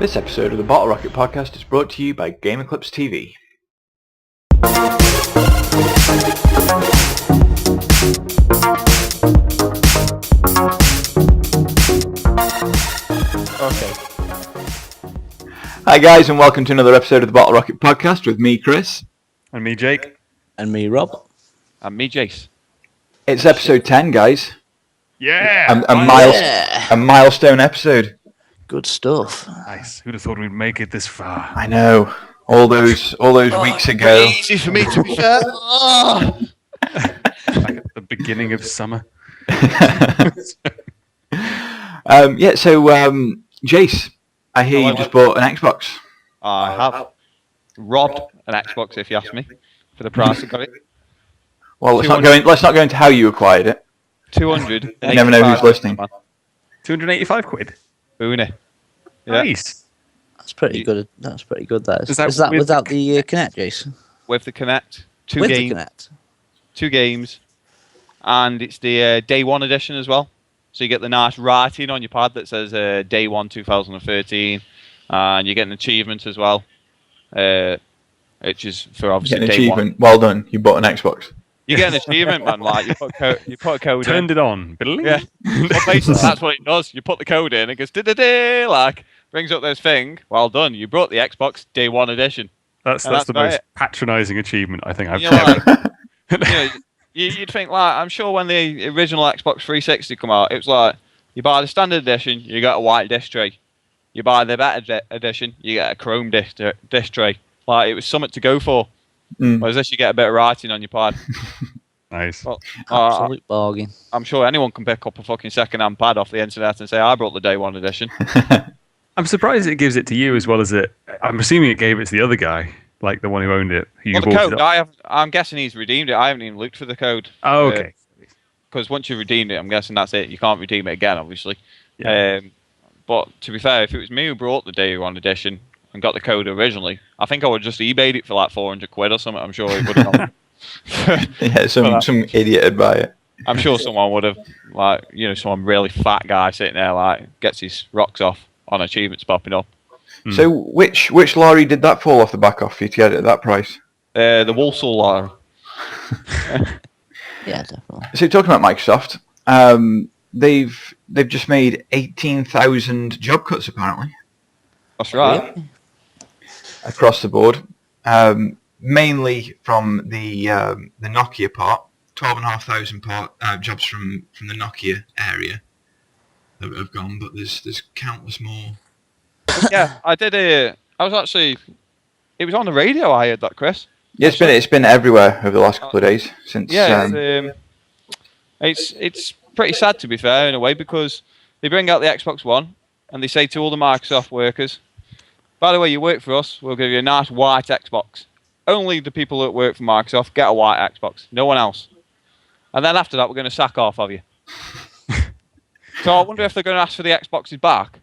This episode of the Bottle Rocket podcast is brought to you by Game Eclipse TV. Okay. Hi guys, and welcome to another episode of the Bottle Rocket podcast with me, Chris. And me, Jake. And me, Rob. And me, Jace. It's episode 10, guys. Yeah! A milestone episode. Good stuff. Nice. Who'd have thought we'd make it this far? I know. All those weeks ago. Easy for me to be fair. Back at the beginning of summer. Jace, I hear you just bought an Xbox. I have robbed an Xbox, if you ask me, for the price I got it. Well, let's not go into how you acquired it. 200. You never know who's listening. 285 quid. Booney. Yeah. Nice. That's pretty good. That's pretty good. Is that that with without the Kinect, Jason? With the Kinect. With the Kinect. 2 games. And it's the Day 1 edition as well. So you get the nice writing on your pad that says Day 1 2013. And you get an achievement as well. Which is for obviously Day 1. Well done. You bought an Xbox. You get an achievement, man. Like you put a code in. Turned it on. Yeah. Well, basically, that's what it does. You put the code in, it goes da-da-da, like brings up this thing. Well done. You brought the Xbox Day 1 edition. That's the most patronising achievement I think I've ever. You'd think like I'm sure when the original Xbox 360 come out, it was like you buy the standard edition, you get a white disc tray. You buy the better edition, you get a chrome disc tray. Like it was something to go for. Whereas this, you get a bit of writing on your pad. Nice. Well, Absolute bargain. I'm sure anyone can pick up a fucking second-hand pad off the internet and say, I brought the Day 1 edition. I'm surprised it gives it to you as well as it... I'm assuming it gave it to the other guy, like the one who owned it. Well, the code, I'm guessing he's redeemed it. I haven't even looked for the code. Oh, okay. Because once you've redeemed it, I'm guessing that's it. You can't redeem it again, obviously. Yeah. But to be fair, if it was me who brought the Day 1 edition and got the code originally, I think I would just eBayed it for like 400 quid or something. I'm sure he would have. Yeah, some idiot would buy it. I'm sure someone would have, like, some really fat guy sitting there, like, gets his rocks off on achievements popping up. So which lorry did that fall off the back of for you to get it at that price? The Walsall lorry. Yeah, definitely. So talking about Microsoft, they've just made 18,000 job cuts apparently. That's right. Really? Across the board, mainly from the Nokia part. 12,500 jobs from the Nokia area that have gone, but there's countless more. Yeah, I did. It was on the radio. I heard that, Chris. Yeah, it's been everywhere over the last couple of days since. Yeah, it's pretty sad to be fair in a way because they bring out the Xbox One and they say to all the Microsoft workers, by the way, you work for us, we'll give you a nice white Xbox. Only the people that work for Microsoft get a white Xbox. No one else. And then after that, we're going to sack off of you. So I wonder if they're going to ask for the Xboxes back,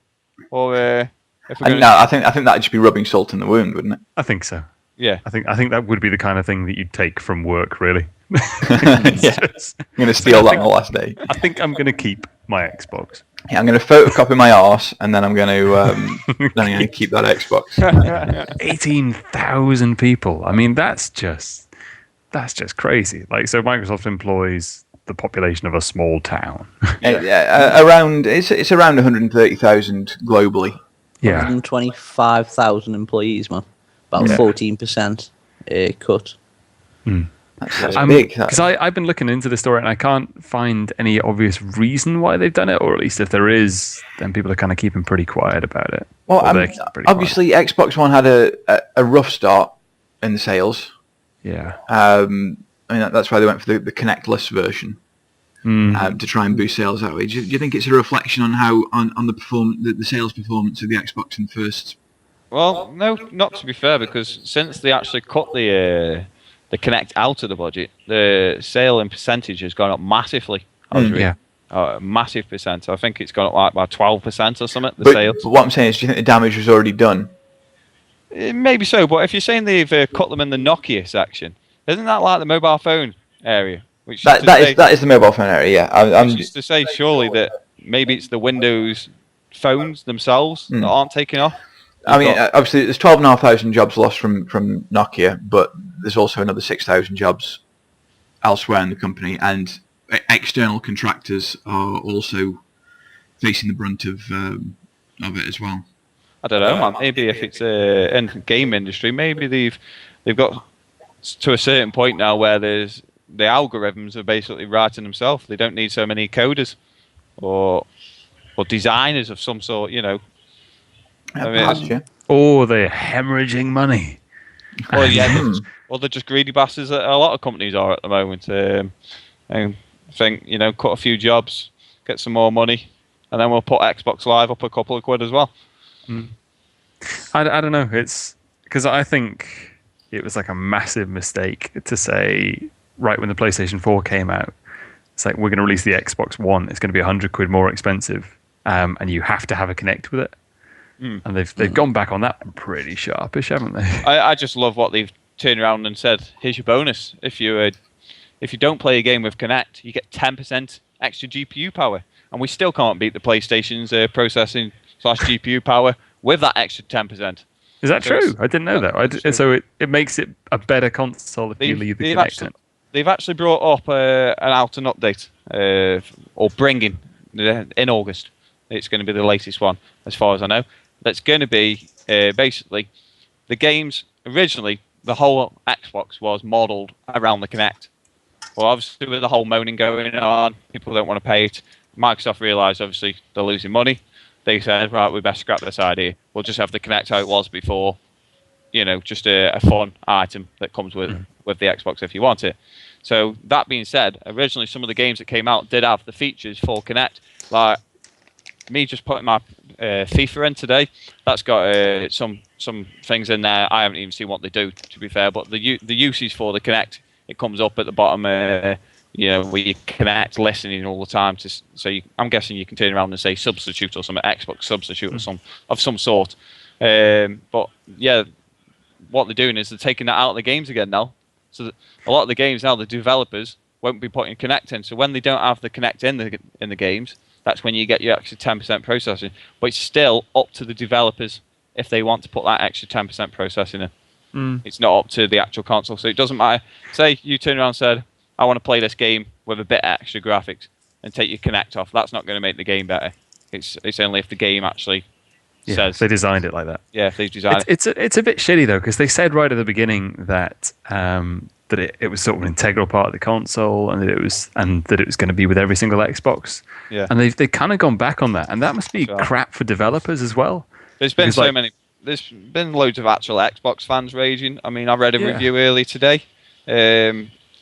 or if we're going I think that'd just be rubbing salt in the wound, wouldn't it? I think so. Yeah. I think that would be the kind of thing that you'd take from work, really. Yeah. I'm going to steal that on the last day. I think I'm going to keep my Xbox. Yeah, I'm going to photocopy my arse, and then I'm going to keep that Xbox. 18,000 people. I mean, that's just crazy. Like, so Microsoft employs the population of a small town. It's around 130,000 globally. Yeah, 125,000 employees, man. About 14% cut. That's big. Because I've been looking into the story and I can't find any obvious reason why they've done it, or at least if there is, then people are kind of keeping pretty quiet about it. Well, obviously Xbox One had a rough start in the sales. Yeah. I mean, that's why they went for the Kinect-less version to try and boost sales that way. Do you think it's a reflection on how on the sales performance of the Xbox in first? Well, no, not to be fair, because since they actually cut the Kinect out of the budget, the sale in percentage has gone up massively. Massive percent. I think it's gone up like by 12% or something. Sales. But what I'm saying is, do you think the damage was already done? Maybe so, but if you're saying they've cut them in the Nokia section, isn't that like the mobile phone area? That is the mobile phone area. Yeah, I'm just to say surely that maybe it's the Windows phones themselves that aren't taking off. I mean, obviously, there's 12,500 jobs lost from Nokia, but there's also another 6,000 jobs elsewhere in the company, and external contractors are also facing the brunt of it as well. I don't know, man. Maybe if it's in the game industry, maybe they've got to a certain point now where the algorithms are basically writing themselves. They don't need so many coders or designers of some sort, you know. Or they're hemorrhaging money. Or they're just greedy bastards that a lot of companies are at the moment. And think, you know, cut a few jobs, get some more money, and then we'll put Xbox Live up a couple of quid as well. I don't know. It's because I think it was like a massive mistake to say right when the PlayStation 4 came out, it's like we're going to release the Xbox One. It's going to be 100 quid more expensive, and you have to have a Connect with it. And they've gone back on that pretty sharpish, haven't they? I just love what they've turned around and said. Here's your bonus. If you don't play a game with Connect, you get 10% extra GPU power, and we still can't beat the PlayStation's processing / GPU power with that extra 10%. Is that true? I didn't know that. So it makes it a better console if you leave the Connect in. They've actually brought up an out and update, or bringing in August. It's going to be the latest one, as far as I know. That's going to be basically the games. Originally, the whole Xbox was modelled around the Kinect. Well, obviously, with the whole moaning going on, people don't want to pay it. Microsoft realised, obviously, they're losing money. They said, right, we best scrap this idea. We'll just have the Kinect how it was before. You know, just a fun item that comes with the Xbox if you want it. So that being said, originally some of the games that came out did have the features for Kinect. Like me just putting my FIFA in today, that's got some things in there. I haven't even seen what they do, to be fair. But the usage for the Kinect, it comes up at the bottom. You know, where you connect listening all the time I'm guessing you can turn around and say substitute or something, Xbox substitute or some sort. But yeah, what they're doing is they're taking that out of the games again now. So a lot of the games now, the developers won't be putting Kinect in. So when they don't have the Kinect in the games, that's when you get your extra 10% processing. But it's still up to the developers if they want to put that extra 10% processing in. It's not up to the actual console. So it doesn't matter. Say you turn around and said, I want to play this game with a bit extra graphics, and take your Kinect off. That's not going to make the game better. It's only if the game actually says they designed it like that. Yeah, if they designed it. It's a bit shitty though, because they said right at the beginning that it was sort of an integral part of the console, and that it was going to be with every single Xbox. Yeah. And they've kind of gone back on that, and that must be crap for developers as well. There's been many. There's been loads of actual Xbox fans raging. I mean, I read a review early today.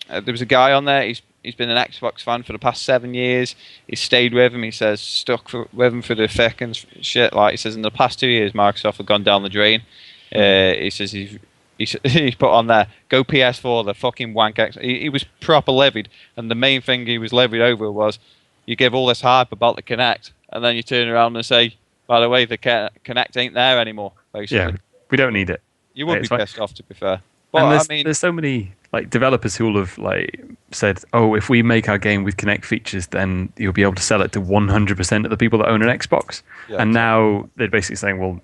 There was a guy on there. He's been an Xbox fan for the past 7 years. He's stayed with him. He says with him for the thick and shit. Like he says, in the past 2 years, Microsoft have gone down the drain. He says he's put on there, go PS4, the fucking wank X. He was proper livid, and the main thing he was livid over was you give all this hype about the Kinect, and then you turn around and say, by the way, the Kinect ain't there anymore. Basically. Yeah, we don't need it. You would be pissed off, to be fair. But and there's so many like developers who will have like said, "Oh, if we make our game with Kinect features, then you'll be able to sell it to 100% of the people that own an Xbox." Yeah, and now they're basically saying, "Well,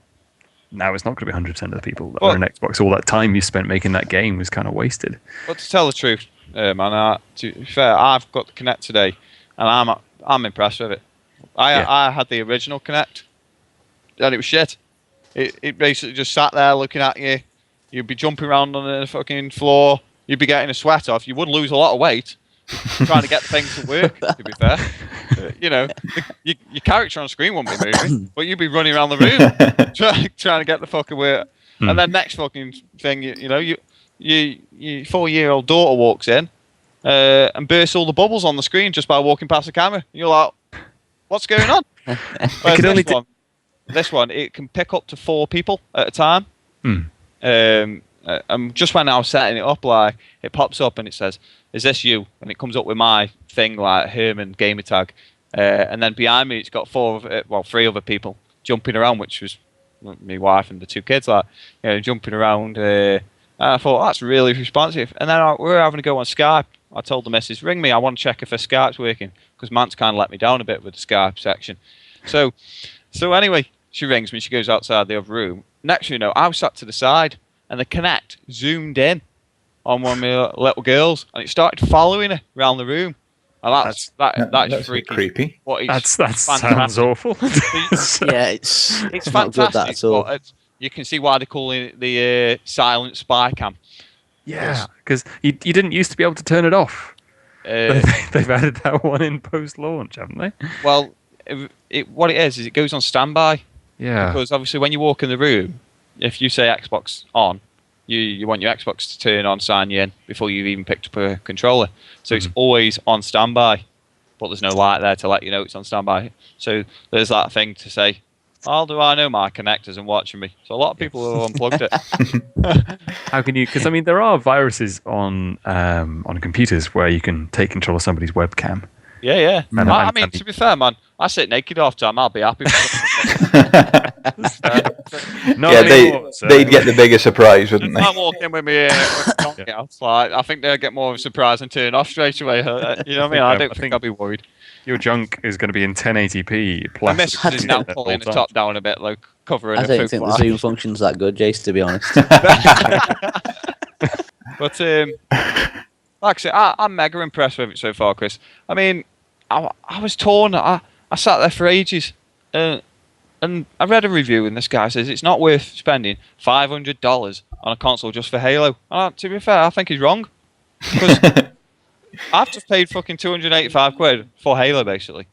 now it's not going to be 100% of the people that own an Xbox. All that time you spent making that game was kind of wasted." But to tell the truth, man, to be fair, I've got the Kinect today, and I'm impressed with it. I had the original Kinect, and it was shit. It basically just sat there looking at you. You'd be jumping around on the fucking floor. You'd be getting a sweat off. You would lose a lot of weight trying to get things to work, to be fair. You know, your character on screen won't be moving, but you'd be running around the room trying to get the fucking work. And then next fucking thing, you know, your 4-year-old daughter walks in and bursts all the bubbles on the screen just by walking past the camera. You're like, what's going on? This one, it can pick up to 4 people at a time. Just when I was setting it up, like it pops up and it says, "Is this you?" And it comes up with my thing, like Herman gamertag, and then behind me it's got 3 other people jumping around, which was my wife and the 2 kids, like jumping around. And I thought that's really responsive. And then we were having to go on Skype. I told the missus, "Ring me. I want to check if her Skype's working," because Mant's kind of let me down a bit with the Skype section. So anyway, she rings me. She goes outside the other room. next thing you know, I was sat to the side, and the Kinect zoomed in on one of my little girls, and it started following her around the room. And that's That's freaky. creepy. But it's That sounds fantastic. awful. Yeah, it's It's not good, that fantastic. at all. But you can see why they call it the silent spy cam. Yeah, because you didn't used to be able to turn it off. They've added that one in post-launch, haven't they? Well, what it is it goes on standby. Yeah. Because obviously when you walk in the room, if you say Xbox on, you want your Xbox to turn on, sign you in before you've even picked up a controller. So it's always on standby, but there's no light there to let you know it's on standby. So there's that thing to say, how do I know my Kinect isn't watching me? So a lot of people have unplugged it. How can you? Because I mean, there are viruses on computers where you can take control of somebody's webcam. Yeah. I mean, to be fair, man, I sit naked half the time. I'll be happy. They'd get the bigger surprise, wouldn't they? I'm walking with me. I think they'll get more of a surprise and turn off straight away. You know what I mean? I don't think I'll be worried. Your junk is going to be in 1080p. My missus is now pulling the top down a bit, like covering. I don't think the Zoom function's that good, Jace, to be honest. But like I said, I'm mega impressed with it so far, Chris. I mean, I was torn. I sat there for ages, and I read a review, and this guy says it's not worth spending $500 on a console just for Halo. And to be fair, I think he's wrong. Because I've just paid fucking 285 quid for Halo, basically.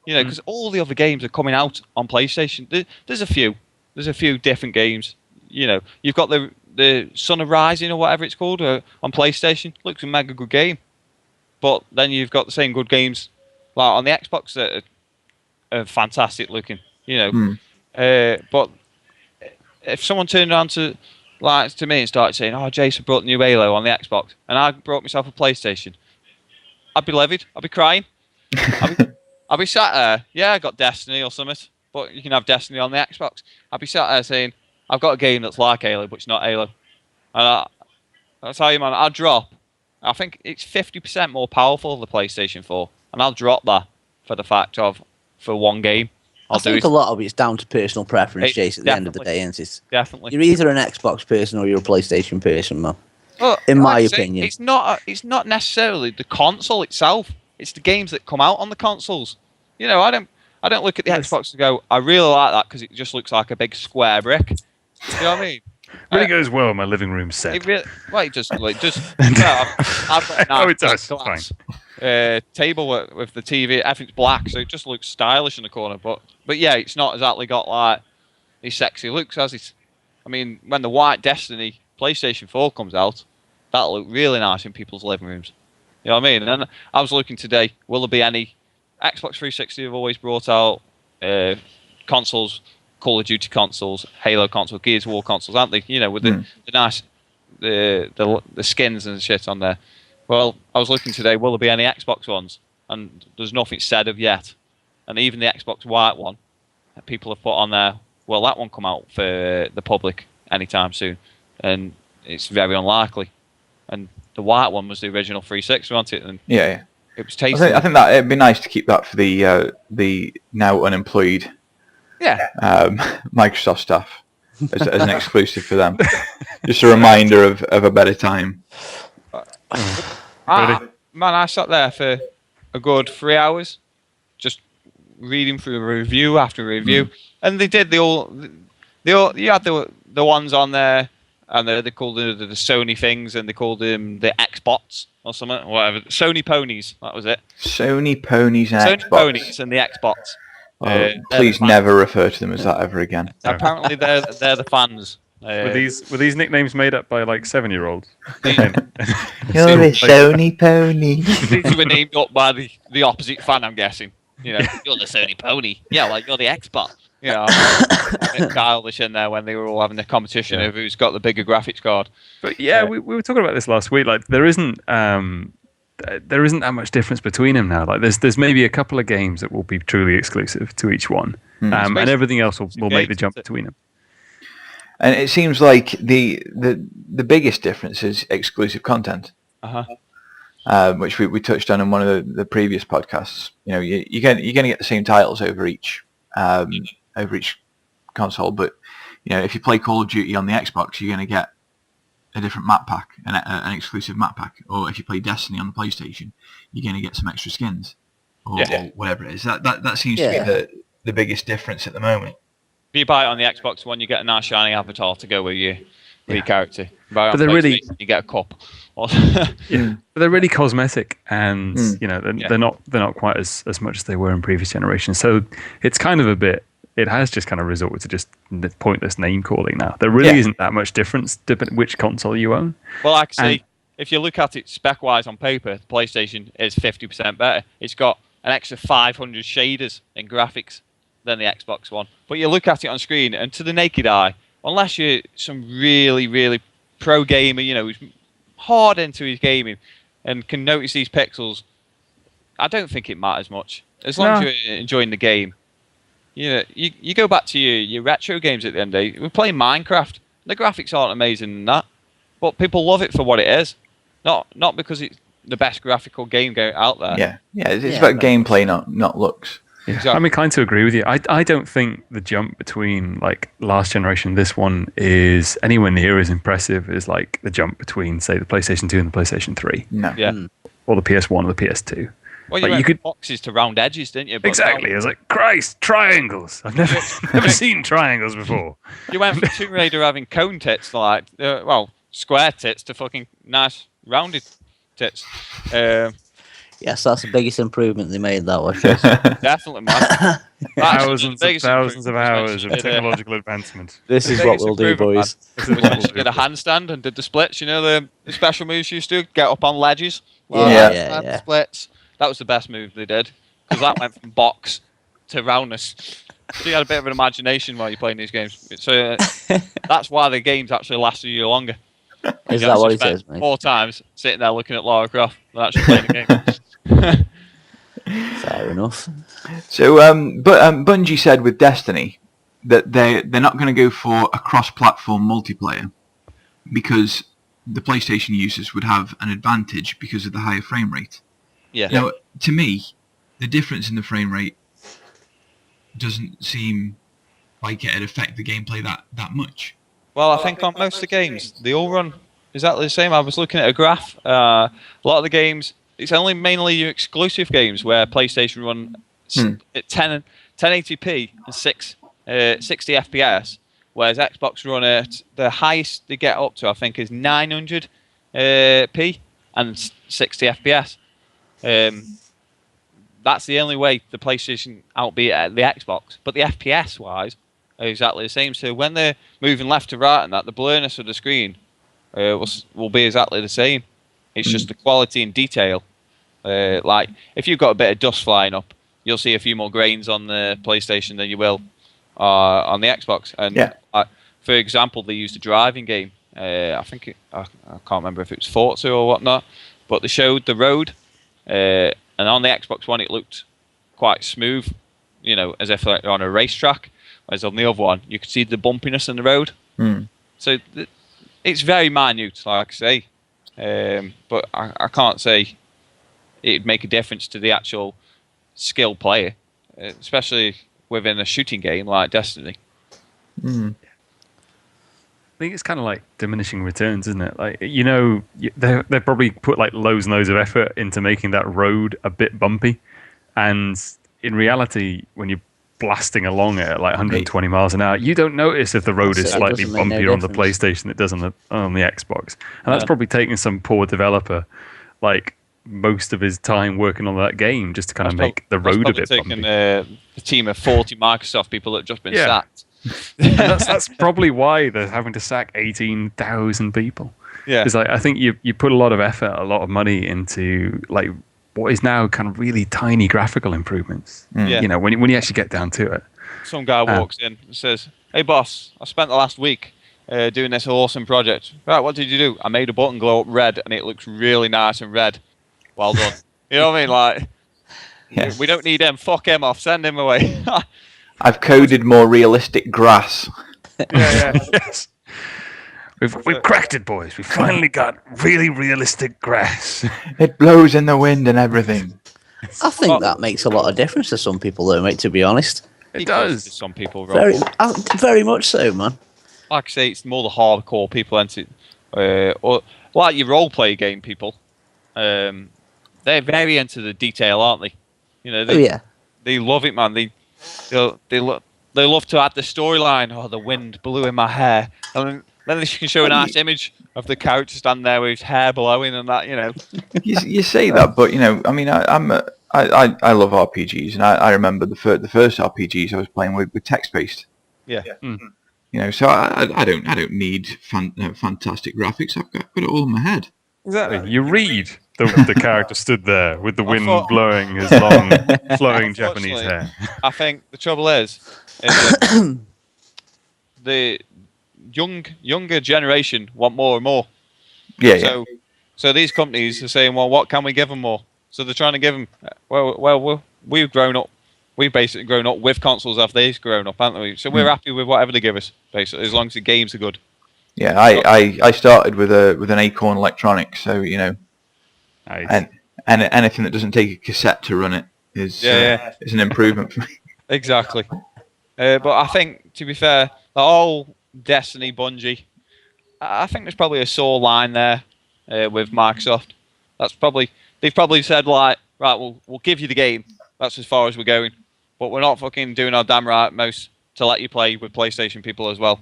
You know, because all the other games are coming out on PlayStation. There's a few different games. You know, you've got the Son of Rising or whatever it's called on PlayStation. Looks a mega good game. But then you've got the same good games like on the Xbox that are fantastic looking. You know, but if someone turned around to me and started saying, "Oh, Jason brought the new Halo on the Xbox," and I brought myself a PlayStation, I'd be livid. I'd be crying. I'd be sat there. Yeah, I got Destiny or something, but you can have Destiny on the Xbox. I'd be sat there saying, "I've got a game that's like Halo, but it's not Halo." And I'll tell you, man, I'll drop. I think it's 50% more powerful than the PlayStation 4, and I'll drop that for one game. I think a lot of it's down to personal preference, Jace, at the end of the day, isn't it? Definitely. You're either an Xbox person or you're a PlayStation person, man. Well, in my opinion. It's not necessarily the console itself. It's the games that come out on the consoles. You know, I don't look at the Xbox and go, I really like that because it just looks like a big square brick. You know what I mean? Really goes well in my living room set. It really, well, it just I've got a nice glass table with the TV. Everything's black, so it just looks stylish in the corner. But yeah, it's not exactly got like these sexy looks as it. I mean, when the white Destiny PlayStation 4 comes out, that'll look really nice in people's living rooms. You know what I mean? And I was looking today, will there be any Xbox 360 have always brought out consoles, Call of Duty consoles, Halo consoles, Gears of War consoles, aren't they? You know, with the nice the skins and shit on there. Well, I was looking today, will there be any Xbox ones? And there's nothing said of yet. And even the Xbox White one, people have put on there, well, that won't come out for the public anytime soon. And it's very unlikely. And the white one was the original 360, wasn't it? And yeah. It was tasty. I think that it'd be nice to keep that for the now unemployed Microsoft staff as an exclusive for them. Just a reminder of a better time. I sat there for a good 3 hours just reading through review after review, and they had the ones on there, and they called the Sony things, and they called them the Xbots or something, whatever. Sony ponies, that was it. Sony ponies and Sony Xbots. Ponies and the Xbots. Please never refer to them as that ever again. Apparently, they're the fans. Were these nicknames made up by like 7-year-olds? You're a Sony pony. These were named up by the opposite fan, I'm guessing. You know, you're the Sony pony. Yeah, like you're the Xbox. You know, a bit childish in there when they were all having the competition of who's got the bigger graphics card. But yeah, we were talking about this last week. Like there isn't that much difference between them now. Like there's maybe a couple of games that will be truly exclusive to each one, and everything else will make the jump between them. And it seems like the biggest difference is exclusive content, which we touched on in one of the previous podcasts. You know, you're going to get the same titles over each console, but if you play Call of Duty on the Xbox, you're going to get a different map pack, an exclusive map pack. Or if you play Destiny on the PlayStation, you're going to get some extra skins, or whatever it is. That seems to be the biggest difference at the moment. If you buy it on the Xbox One, you get a nice shiny avatar to go with your character. But they're really, you get a cup. but they're really cosmetic, and they're not quite as much as they were in previous generations. So it's kind of a bit. It has just kind of resorted to just pointless name calling now. There really isn't that much difference depending which console you own. Well, actually, if you look at it spec-wise on paper, the PlayStation is 50% better. It's got an extra 500 shaders in graphics than the Xbox One. But you look at it on screen, and to the naked eye, unless you're some really, really pro gamer, who's hard into his gaming and can notice these pixels, I don't think it matters much. As long as you're enjoying the game. You go back to your retro games at the end of the day. We're playing Minecraft. The graphics aren't amazing in that, but people love it for what it is, not because it's the best graphical game out there. It's about gameplay, not looks. Yeah. Exactly. I'm inclined to agree with you. I don't think the jump between like last generation and this one is anywhere near as impressive as like the jump between, say, the PlayStation 2 and the PlayStation 3. No. Yeah. Or the PS1 or the PS2. Well, you could boxes to round edges, didn't you? But exactly. I was like, Christ, triangles. I've never seen triangles before. You went from Tomb Raider having cone tits to square tits to fucking nice rounded tits. Yes, that's the biggest improvement they made, that was. Definitely, man. Thousands of hours of technological advancement. This is what we'll do, boys. Did a handstand and did the splits, the special moves you used to get up on ledges. Splits. That was the best move they did, because that went from box to roundness. So you had a bit of an imagination while you're playing these games. So that's why the games actually lasted you longer. Is that what it is, mate? 4 times sitting there looking at Lara Croft and actually playing the game. Fair enough. So, but Bungie said with Destiny that they're not going to go for a cross-platform multiplayer because the PlayStation users would have an advantage because of the higher frame rate. Yeah. Now, to me, the difference in the frame rate doesn't seem like it'd affect the gameplay that much. Well, I think on most of the games, they all run exactly the same. I was looking at a graph. A lot of the games, it's only mainly your exclusive games where PlayStation run at 1080p and 60 FPS, whereas Xbox run at the highest they get up to, I think, is 900p and 60 FPS. That's the only way the PlayStation outbeat the Xbox. But the FPS wise are exactly the same. So when they're moving left to right and that, the blurriness of the screen will be exactly the same. It's just the quality and detail. Like if you've got a bit of dust flying up, you'll see a few more grains on the PlayStation than you will on the Xbox. And for example, they used a driving game. I think I can't remember if it was Forza or whatnot, but they showed the road. And on the Xbox One, it looked quite smooth, as if like on a racetrack. Whereas on the other one, you could see the bumpiness in the road. So it's very minute, like I say. But I can't say it'd make a difference to the actual skilled player, especially within a shooting game like Destiny. I think it's kind of like diminishing returns, isn't it? Like they probably put like loads and loads of effort into making that road a bit bumpy, and in reality, when you're blasting along at like 120 miles an hour, you don't notice if the road is slightly bumpier on the PlayStation than it does on the Xbox, and that's probably taking some poor developer like most of his time working on that game just to kind of make the road a bit bumpy. The team of 40 Microsoft people that have just been sacked. And that's probably why they're having to sack 18,000 people. Yeah, because I think you put a lot of effort, a lot of money into like what is now kind of really tiny graphical improvements. When you actually get down to it. Some guy walks in and says, "Hey boss, I spent the last week doing this awesome project. Right, what did you do? I made a button glow up red, and it looks really nice and red. Well done." You know what I mean? Like, we don't need him. Fuck him off. Send him away. I've coded more realistic grass. Yes. We've cracked it, boys. We finally got really realistic grass. It blows in the wind and everything. I think that makes a lot of difference to some people, though, mate, to be honest. It does. To some people, Rob. Very much so, man. like I say, it's more the hardcore people into, or like your role play game people. They're very into the detail, aren't they? You know, they love it, man. They love to add the storyline. Oh, the wind blew in my hair, and then they can show a nice image of the character standing there with his hair blowing and that. You know, you say that, but you know, I mean, I love RPGs, and I remember the first RPGs I was playing with text-based. Yeah. Mm. You know, so I don't need fantastic graphics. I've got it all in my head. Exactly. You read the character stood there with the wind blowing his long, flowing Japanese hair. I think the trouble is that the younger generation want more and more. Yeah. So these companies are saying, well, what can we give them more? So they're trying to give them. Well, we've grown up. We've basically grown up with consoles after they've grown up, haven't we? So we're happy with whatever they give us, basically, as long as the games are good. Yeah, I started with an Acorn Electronics, so you know, Nice. and anything that doesn't take a cassette to run it is an improvement for me. Exactly. But I think, to be fair, the whole Destiny Bungie, I think there's probably a sore line there with Microsoft. They've probably said like, right, we'll give you the game. That's as far as we're going, but we're not fucking doing our damn right most to let you play with PlayStation people as well.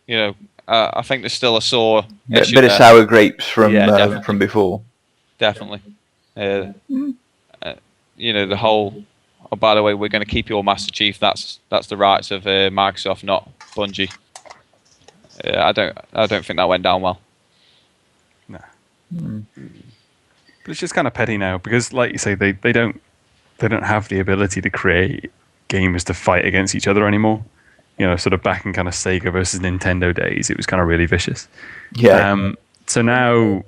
You know, I think there's still a sore issue bit of there. sour grapes from before. Definitely. You know, the whole. Oh, by the way, we're going to keep your Master Chief. That's the rights of Microsoft, not Bungie. I don't think that went down well. No. But it's just kind of petty now because, like you say, they don't have the ability to create games to fight against each other anymore. You know, sort of back in kind of Sega versus Nintendo days, it was kind of really vicious. Yeah. So now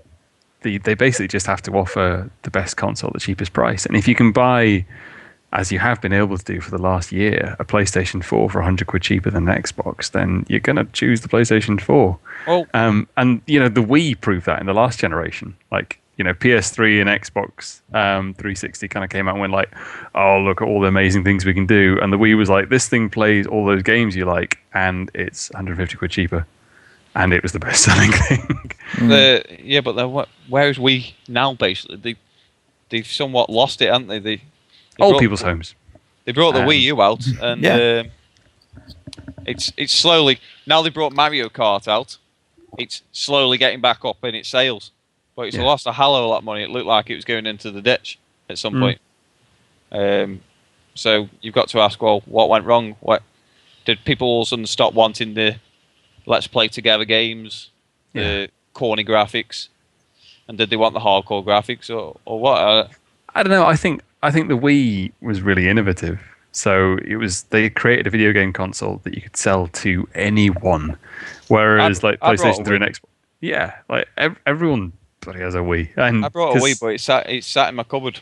they basically just have to offer the best console at the cheapest price. And if you can buy, as you have been able to do for the last year, a PlayStation 4 for £100 cheaper than an Xbox, then you're going to choose the PlayStation 4. Oh. And, you know, the Wii proved that in the last generation. Like, you know, PS3 and Xbox 360 kind of came out and went like, oh, look at all the amazing things we can do. And the Wii was like, this thing plays all those games you like, and it's £150 cheaper. And it was the best-selling thing. But where is Wii now, basically? They've somewhat lost it, haven't they? Old people's homes. They brought the Wii U out, and it's slowly... Now they brought Mario Kart out, it's slowly getting back up in its sales. But it's lost a hell of a lot of money. It looked like it was going into the ditch at some point. So you've got to ask, well, what went wrong? What did people all of a sudden stop wanting the let's play together games, the corny graphics, and did they want the hardcore graphics or what? I don't know. I think the Wii was really innovative. So they created a video game console that you could sell to anyone, whereas like PlayStation 3 and Xbox. Yeah, like everyone bloody has a Wii. And I brought a Wii, but it's sat in my cupboard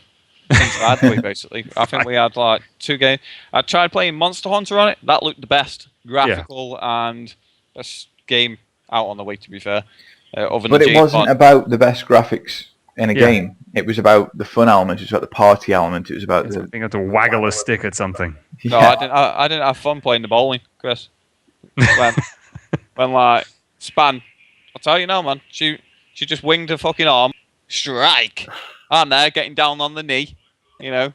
since I had the Wii, basically. I think we had like 2 games. I tried playing Monster Hunter on it. That looked the best graphical and best game out on the Wii, to be fair. But it wasn't about the best graphics in a game. It was about the fun element. It was about the party element. It was about being able to waggle a stick at something. No, I didn't have fun playing the bowling, Chris. When like Span, I'll tell you now, man. She just winged her fucking arm, strike. I'm there getting down on the knee, you know.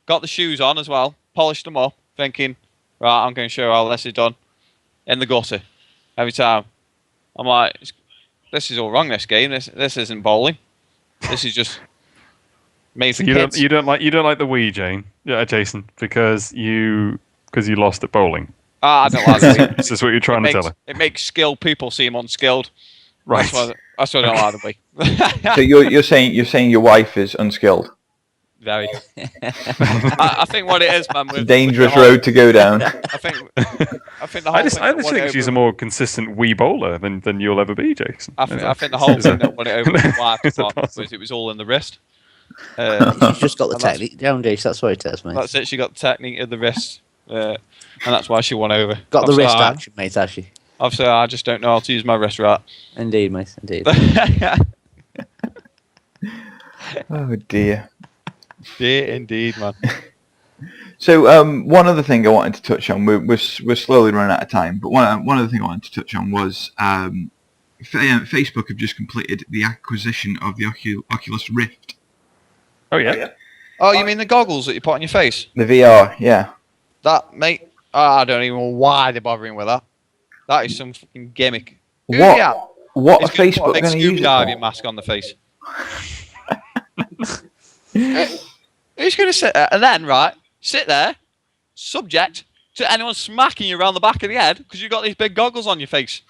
Got the shoes on as well, polished them up, thinking, right, I'm going to show how this is done. In the gutter, every time. I'm like, this is all wrong. This game, this isn't bowling. This is just made for kids. You don't like the Wii, Jason, because you lost at bowling. I don't like the Wii. This is what you're trying to tell her. It makes skilled people seem unskilled. Right. That's what I don't like the Wii. So you're saying your wife is unskilled? Very. I think what it is, man. It's a dangerous road to go down. I think the whole I just think she's a more consistent Wii bowler than you'll ever be, Jason. I think the whole thing that won it over with wife was it was all in the wrist. She's just got the technique down, Jason. That's what it is, mate. That's it. She got the technique of the wrist, and that's why she won over. Got the wrist action, mate. Actually. Obviously, I just don't know how to use my wrist right. Indeed, mate. Indeed. Oh dear. Dear indeed, man. So one other thing I wanted to touch on, we're slowly running out of time, but one other thing I wanted to touch on was Facebook have just completed the acquisition of the Oculus Rift. Oh yeah. Oh, you mean the goggles that you put on your face? The VR, yeah. That, mate, I don't even know why they're bothering with that. That is some fucking gimmick. What are It's gonna Facebook put a big going to use scuba it diving for? mask on the face. Who's going to sit there and then, right, sit there, subject to anyone smacking you around the back of the head because you've got these big goggles on your face?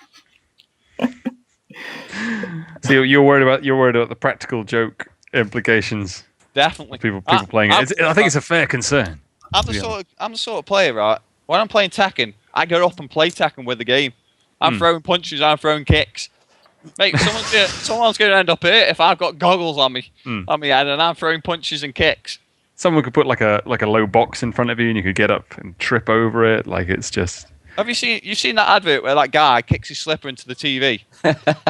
So you're worried about the practical joke implications. Definitely. People playing it. I think it's a fair concern. I'm the sort of player, right? When I'm playing Tekken, I go up and play Tekken with the game. I'm throwing punches, I'm throwing kicks. Mate, someone's going to end up here if I've got goggles on me head, and I'm throwing punches and kicks. Someone could put like a low box in front of you, and you could get up and trip over it. Like it's just. Have you've seen that advert where that guy kicks his slipper into the TV?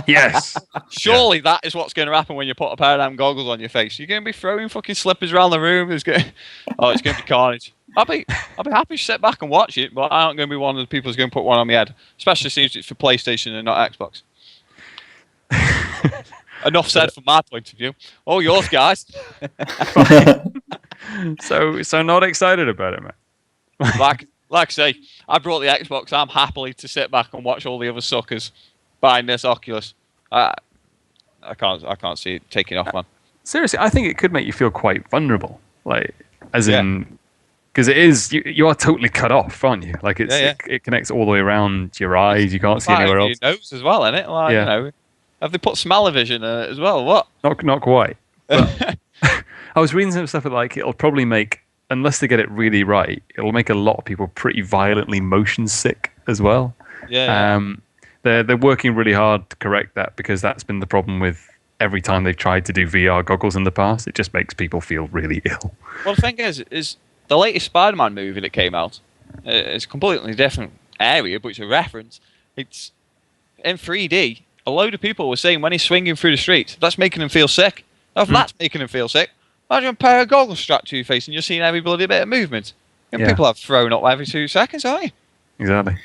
Yes. Surely that is what's going to happen when you put a pair of damn goggles on your face. You're going to be throwing fucking slippers around the room. It's going to be carnage. I'll be happy to sit back and watch it, but I aren't going to be one of the people who's going to put one on my head. Especially since it's for PlayStation and not Xbox. Enough said from my point of view. Oh, yours, guys. So not excited about it, man. Like I say, I brought the Xbox. I'm happily to sit back and watch all the other suckers buying this Oculus. I can't see it taking off, man. Seriously, I think it could make you feel quite vulnerable. Like, as in, because it is, you are totally cut off, aren't you? Like it connects all the way around your eyes. You can't see anywhere else. Your nose as well, isn't it? Like, you know, have they put smell-o-vision in it as well? What? Not quite. But I was reading some stuff that like it'll probably make, unless they get it really right, it'll make a lot of people pretty violently motion sick as well. Yeah. They're working really hard to correct that because that's been the problem with every time they've tried to do VR goggles in the past. It just makes people feel really ill. Well, the thing is the latest Spider-Man movie that came out. It's a completely different area, but it's a reference. It's in 3D. A load of people were saying when he's swinging through the streets, that's making him feel sick. Now, if that's making him feel sick, imagine a pair of goggles strapped to your face and you're seeing every bloody bit of movement. And people have thrown up every 2 seconds, aren't you? Exactly.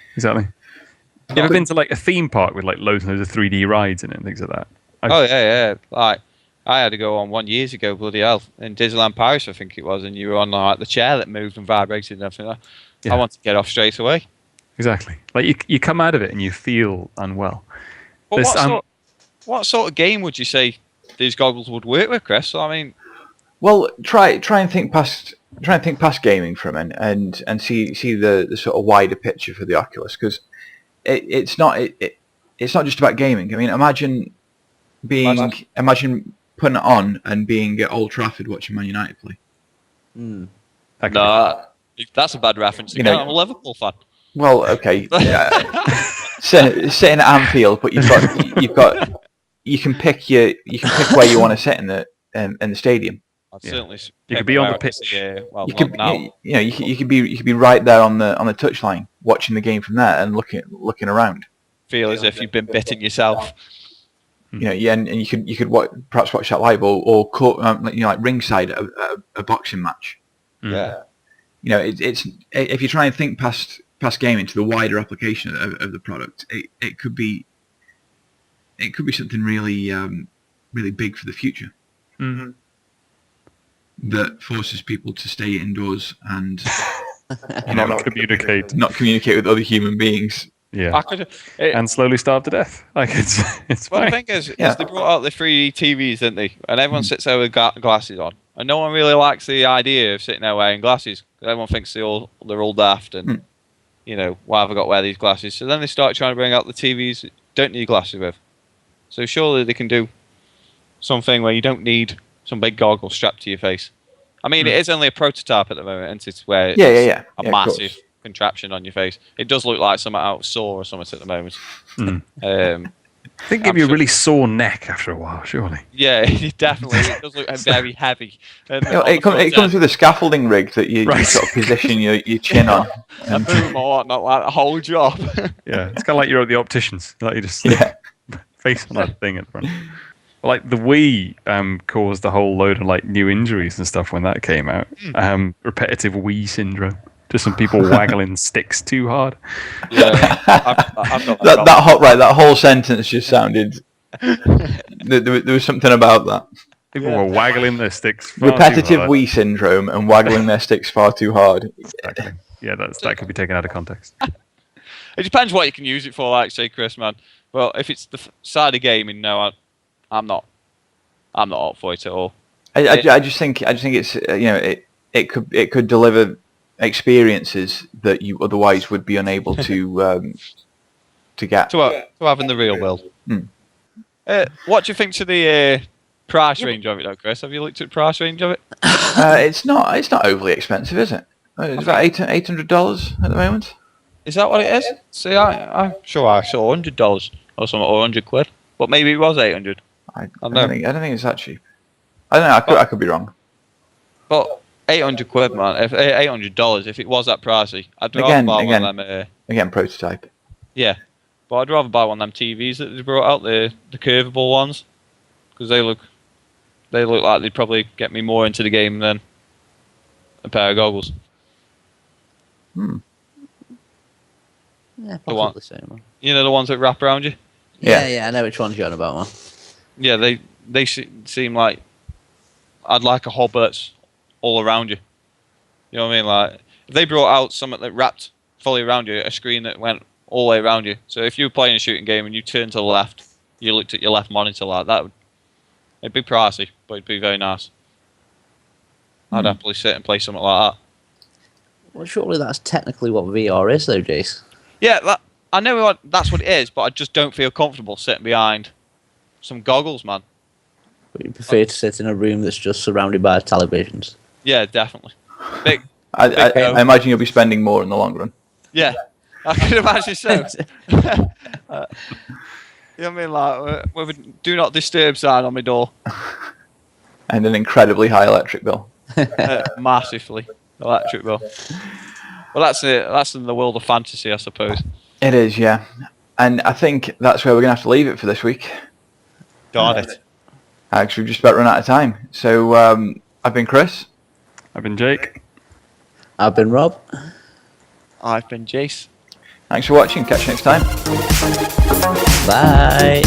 You ever been to like a theme park with like loads and loads of 3D rides in it and things like that? Yeah. Like, I had to go on one years ago, bloody hell, in Disneyland Paris, I think it was, and you were on like the chair that moved and vibrated and everything. I want to get off straight away. Exactly. Like you come out of it and you feel unwell. But what sort of game would you say these goggles would work with, Chris? I mean, well, try and think past gaming for a minute and see the sort of wider picture for the Oculus, because it's not just about gaming. I mean, imagine putting it on and being at Old Trafford watching Man United play. That's a bad reference. I'm a Liverpool fan. Well, okay, sitting at Anfield, but you can pick where you want to sit in the stadium. Certainly. You could be on the pitch. You could be right there on the touchline watching the game from there and looking around. Feel as if you've been bitten yourself. And you could perhaps watch that live or like ringside at a boxing match. Yeah. It's if you try and think past gaming to the wider application of the product, it could be something really really big for the future. Mm-hmm. That forces people to stay indoors and not communicate with other human beings. Yeah, and slowly starve to death. Like it's. Well, the thing is they brought out the 3D TVs, didn't they? And everyone sits there with glasses on, and no one really likes the idea of sitting there wearing glasses. Everyone thinks they're all daft, and why have I got to wear these glasses? So then they start trying to bring out the TVs that don't need glasses with. So surely they can do something where you don't need some big goggles strapped to your face. I mean, it is only a prototype at the moment, isn't it? Where it's a massive contraption on your face. It does look like something out of Saw or something at the moment. I think give you a really sore neck after a while, surely. Yeah, definitely. It does look very heavy. It comes with a scaffolding rig that you sort of position your chin on. And boom or whatnot, like the whole job. Yeah, it's kind of like you're at the opticians. Like you just face on that thing at the front. Like the Wii caused a whole load of like new injuries and stuff when that came out. Repetitive Wii syndrome. Just some people waggling sticks too hard. Yeah, I've got that whole sentence just sounded. There was something about that. People were waggling their sticks far Repetitive too hard. Wii syndrome and waggling their sticks far too hard. Exactly. Yeah, that could be taken out of context. It depends what you can use it for, like say, Chris, man. Well, if it's the side of gaming, no, I'm not up for it at all. I just think it's it could deliver experiences that you otherwise would be unable to get. To have in the real world. What do you think to the price range of it, though, Chris? Have you looked at the price range of it? It's not overly expensive, is it? It's about $800 at the moment. Is that what it is? See, I'm sure I saw $100 or something, or £100, but maybe it was 800. I don't think it's that cheap. I don't know. I could be wrong. But £800, man. If $800, if it was that pricey, I'd rather buy one of them. Again, prototype. Yeah, but I'd rather buy one of them TVs that they brought out, the curvable ones, because they look like they'd probably get me more into the game than a pair of goggles. Yeah, possibly so, man. You know the ones that wrap around you? Yeah, I know which ones you're on about, man. Yeah, they seem like I'd like a hub that's all around you. You know what I mean? Like if they brought out something that wrapped fully around you, a screen that went all the way around you. So if you were playing a shooting game and you turned to the left, you looked at your left monitor like that, it'd be pricey, but it'd be very nice. I'd happily sit and play something like that. Well, surely that's technically what VR is, though, Jace. Yeah, I know that's what it is, but I just don't feel comfortable sitting behind some goggles, man. But you prefer to sit in a room that's just surrounded by televisions. Yeah, definitely. I imagine you'll be spending more in the long run. Yeah, I can imagine so. You know what I mean? Like, with a do not disturb sign on my door. And an incredibly high electric bill. Massively electric bill. Well, that's it. That's in the world of fantasy, I suppose. It is, yeah. And I think that's where we're going to have to leave it for this week. Got it. Actually, we've just about run out of time. So, I've been Chris. I've been Jake. I've been Rob. I've been Jace. Thanks for watching. Catch you next time. Bye.